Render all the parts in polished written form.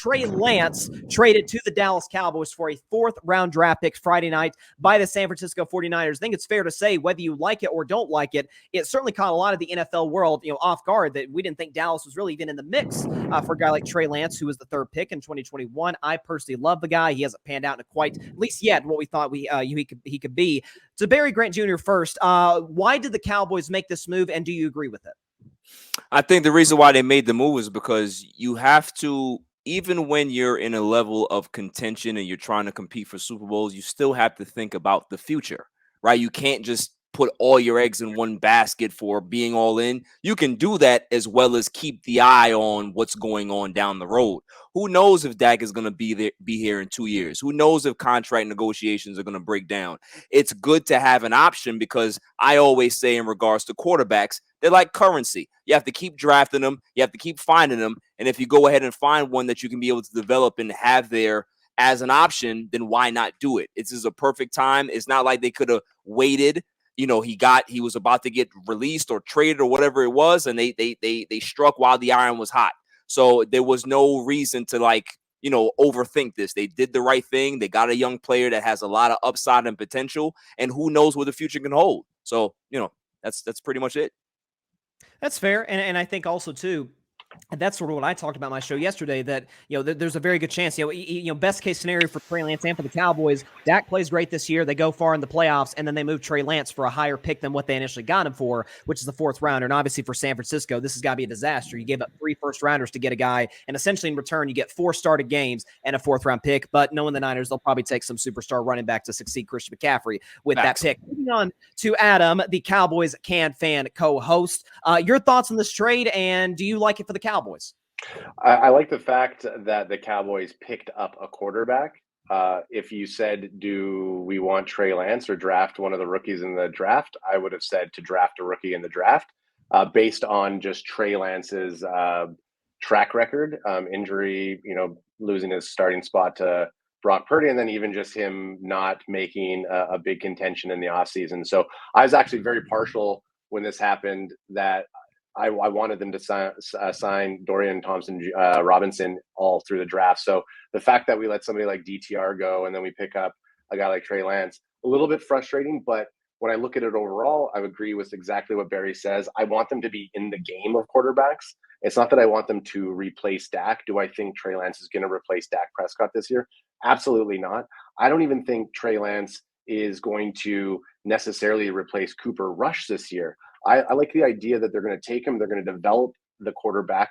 Trey Lance traded to the Dallas Cowboys for a fourth-round draft pick Friday night by the San Francisco 49ers. I think it's fair to say, whether you like it or don't like it, it certainly caught a lot of the NFL world, off guard, that we didn't think Dallas was really even in the mix for a guy like Trey Lance, who was the third pick in 2021. I personally love the guy. He hasn't panned out in quite, at least yet, what we thought he could be. So Barry Grant Jr. first. Why did the Cowboys make this move, and do you agree with it? I think the reason why they made the move is because you have to, even when you're in a level of contention and you're trying to compete for Super Bowls, you still have to think about the future, right? You can't just put all your eggs in one basket for being all in. You can do that as well as keep the eye on what's going on down the road. Who knows if Dak is going to be here in 2 years? Who knows if contract negotiations are going to break down? It's good to have an option, because I always say in regards to quarterbacks, they're like currency. You have to keep drafting them. You have to keep finding them. And if you go ahead and find one that you can be able to develop and have there as an option, then why not do it? This is a perfect time. It's not like they could have waited. He was about to get released or traded or whatever it was, and they struck while the iron was hot. So there was no reason to overthink this. They did the right thing. They got a young player that has a lot of upside and potential, and who knows what the future can hold. So, that's pretty much it. That's fair. And I think also too, and that's sort of what I talked about in my show yesterday, that, there's a very good chance, best case scenario for Trey Lance and for the Cowboys, Dak plays great this year. They go far in the playoffs, and then they move Trey Lance for a higher pick than what they initially got him for, which is the fourth rounder. And obviously for San Francisco, this has got to be a disaster. You gave up 3 first-rounders to get a guy, and essentially in return, you get 4 started games and a fourth-round pick. But knowing the Niners, they'll probably take some superstar running back to succeed Christian McCaffrey with that pick. Moving on to Adam, the Cowboys fan co-host. Your thoughts on this trade, and do you like it for the Cowboys? I like the fact that the Cowboys picked up a quarterback. If you said, do we want Trey Lance or draft one of the rookies in the draft, I would have said to draft a rookie in the draft based on just Trey Lance's track record, injury, losing his starting spot to Brock Purdy, and then even just him not making a big contention in the offseason. So I was actually very partial when this happened, that I wanted them to sign Dorian Thompson-Robinson all through the draft. So the fact that we let somebody like DTR go and then we pick up a guy like Trey Lance, a little bit frustrating. But when I look at it overall, I agree with exactly what Barry says. I want them to be in the game of quarterbacks. It's not that I want them to replace Dak. Do I think Trey Lance is going to replace Dak Prescott this year? Absolutely not. I don't even think Trey Lance is going to necessarily replace Cooper Rush this year. I like the idea that they're going to take him, they're going to develop the quarterback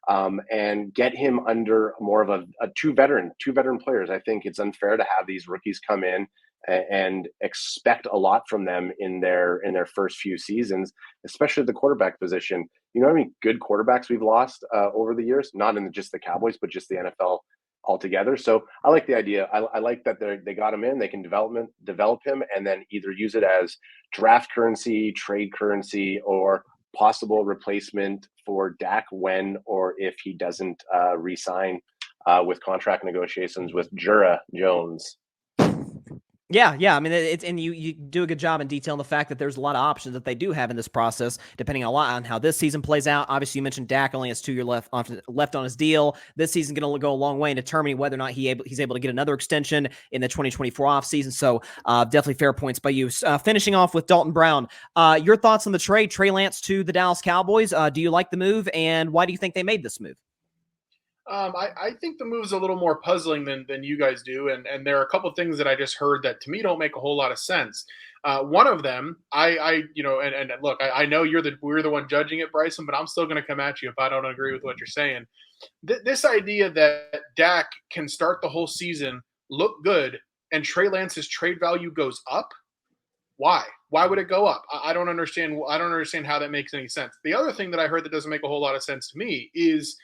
and get him under more of a two veteran players. I think it's unfair to have these rookies come in and expect a lot from them in their first few seasons, especially the quarterback position. You know how many good quarterbacks we've lost over the years, not in just the Cowboys, but just the NFL altogether. So I like the idea. I like that they got him in. They can develop him, and then either use it as draft currency, trade currency, or possible replacement for Dak when or if he doesn't re-sign with contract negotiations with Jura Jones. Yeah. I mean, and you do a good job in detailing the fact that there's a lot of options that they do have in this process, depending a lot on how this season plays out. Obviously, you mentioned Dak only has 2 years left on his deal. This season's going to go a long way in determining whether or not he's able to get another extension in the 2024 offseason. So definitely fair points by you. Finishing off with Dalton Brown, your thoughts on the trade, Trey Lance to the Dallas Cowboys. Do you like the move, and why do you think they made this move? I think the move's a little more puzzling than you guys do, and there are a couple of things that I just heard that to me don't make a whole lot of sense. One of them, and look, I know we're the one judging it, Bryson, but I'm still going to come at you if I don't agree with what you're saying. This idea that Dak can start the whole season, look good, and Trey Lance's trade value goes up. Why? Why would it go up? I don't understand. I don't understand how that makes any sense. The other thing that I heard that doesn't make a whole lot of sense to me is,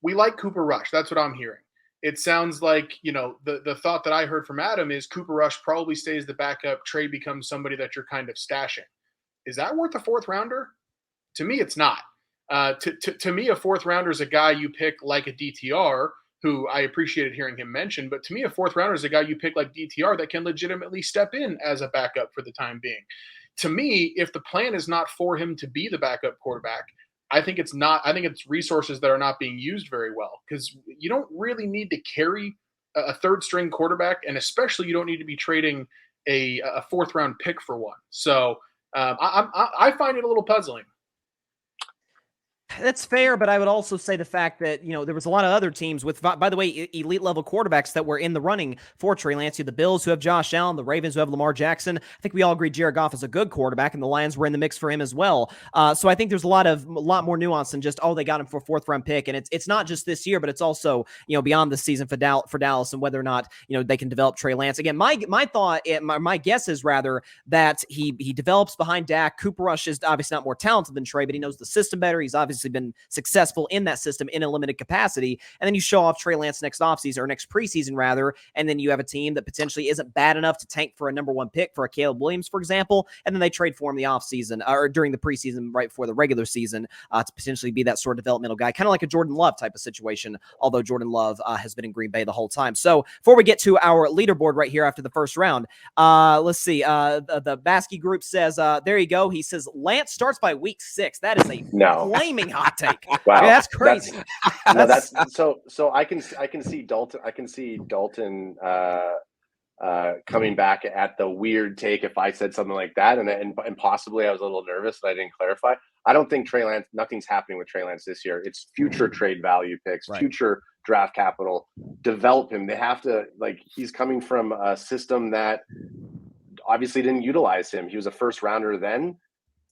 we like Cooper Rush. That's what I'm hearing. It sounds like, the thought that I heard from Adam is Cooper Rush probably stays the backup. Trey becomes somebody that you're kind of stashing. Is that worth a fourth rounder? To me, it's not. To me, a fourth rounder is a guy you pick like a DTR, who I appreciated hearing him mention. But to me, a fourth rounder is a guy you pick like DTR that can legitimately step in as a backup for the time being. To me, if the plan is not for him to be the backup quarterback, I think it's not. I think it's resources that are not being used very well, because you don't really need to carry a third string quarterback, and especially you don't need to be trading a fourth round pick for one. So I find it a little puzzling. That's fair, but I would also say the fact that, there was a lot of other teams with, by the way, elite level quarterbacks that were in the running for Trey Lance. You have the Bills who have Josh Allen, the Ravens who have Lamar Jackson. I think we all agree Jared Goff is a good quarterback, and the Lions were in the mix for him as well. So I think there's a lot more nuance than just, they got him for a fourth round pick. And it's not just this year, but it's also, beyond the season for Dallas and whether or not, they can develop Trey Lance. Again, my guess is rather that he develops behind Dak. Cooper Rush is obviously not more talented than Trey, but he knows the system better. He's obviously been successful in that system in a limited capacity. And then you show off Trey Lance next offseason, or next preseason rather, and then you have a team that potentially isn't bad enough to tank for a number one pick for a Caleb Williams, for example, and then they trade for him the offseason or during the preseason right before the regular season to potentially be that sort of developmental guy, kind of like a Jordan Love type of situation, although Jordan Love has been in Green Bay the whole time. So before we get to our leaderboard right here after the first round, let's see. The Baskey group says, there you go. He says Lance starts by week 6. That is a flaming hot take. Wow, that's crazy. That's so I can see Dalton. I can see Dalton coming back at the weird take if I said something like that, and possibly I was a little nervous that I didn't clarify. I don't think Trey Lance. Nothing's happening with Trey Lance this year. It's future trade value picks, future draft capital. Develop him. They have to he's coming from a system that obviously didn't utilize him. He was a first rounder then.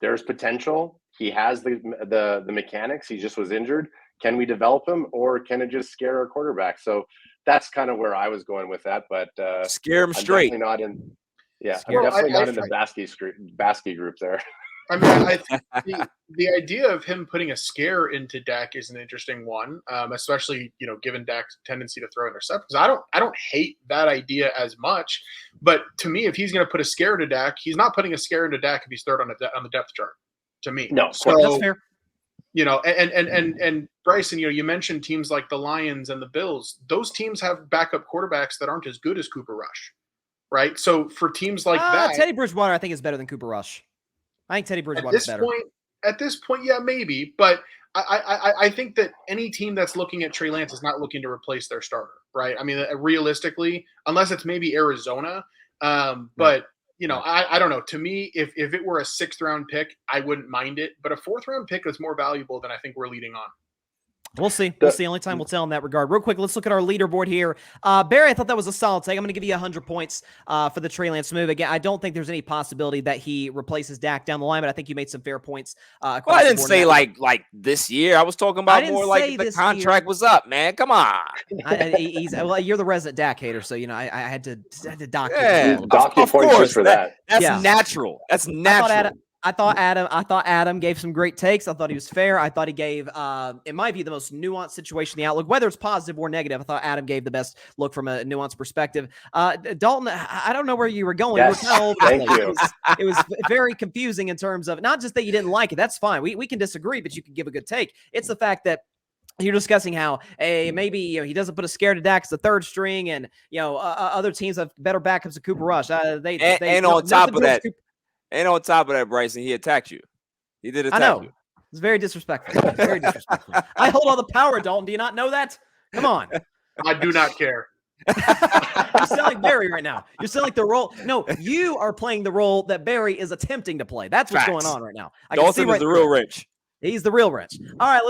There's potential. He has the mechanics. He just was injured. Can we develop him, or can it just scare our quarterback? So that's kind of where I was going with that. But scare him straight. I'm definitely not in the Baskey group there. I mean, the idea of him putting a scare into Dak is an interesting one, especially given Dak's tendency to throw interceptions. I don't hate that idea as much, but to me, if he's going to put a scare into Dak, he's not putting a scare into Dak if he's third on the depth chart. To me, no, so that's fair. And Bryson, you mentioned teams like the Lions and the Bills. Those teams have backup quarterbacks that aren't as good as Cooper Rush, right? So for teams like that, Teddy Bridgewater, I think, is better than Cooper Rush. I think Teddy Bridgewater is better. At this point, yeah, maybe. But I think that any team that's looking at Trey Lance is not looking to replace their starter, right? I mean, realistically, unless it's maybe Arizona. But, I don't know. To me, if it were a 6th round pick, I wouldn't mind it. But a 4th round pick is more valuable than I think we're leading on. We'll see. Only time will tell in that regard. Real quick, let's look at our leaderboard here. Barry, I thought that was a solid take. I'm going to give you 100 points for the Trey Lance move. Again, I don't think there's any possibility that he replaces Dak down the line, but I think you made some fair points. I didn't say like this year. I was talking about more like the contract was up, man. Come on. You're the resident Dak hater, so I had to dock you. Dock your points just for that. That's natural. That's natural. I thought Adam gave some great takes. I thought he was fair. I thought he gave, in my view, the most nuanced situation, the outlook, whether it's positive or negative. I thought Adam gave the best look from a nuanced perspective. Dalton, I don't know where you were going. Yes, you were kind of all over the place. you. It was very confusing in terms of not just that you didn't like it. That's fine. We can disagree, but you can give a good take. It's the fact that you're discussing how maybe he doesn't put a scare to Dak as the third string, and other teams have better backups than Cooper Rush. And on top of that, Bryson, he attacked you. He did attack you. It's very disrespectful. Very disrespectful. I hold all the power, Dalton. Do you not know that? Come on. I do not care. You sound like Barry right now. You sound like the role. No, you are playing the role that Barry is attempting to play. That's what's going on right now. Dalton is the real Rich. He's the real Rich. All right, let's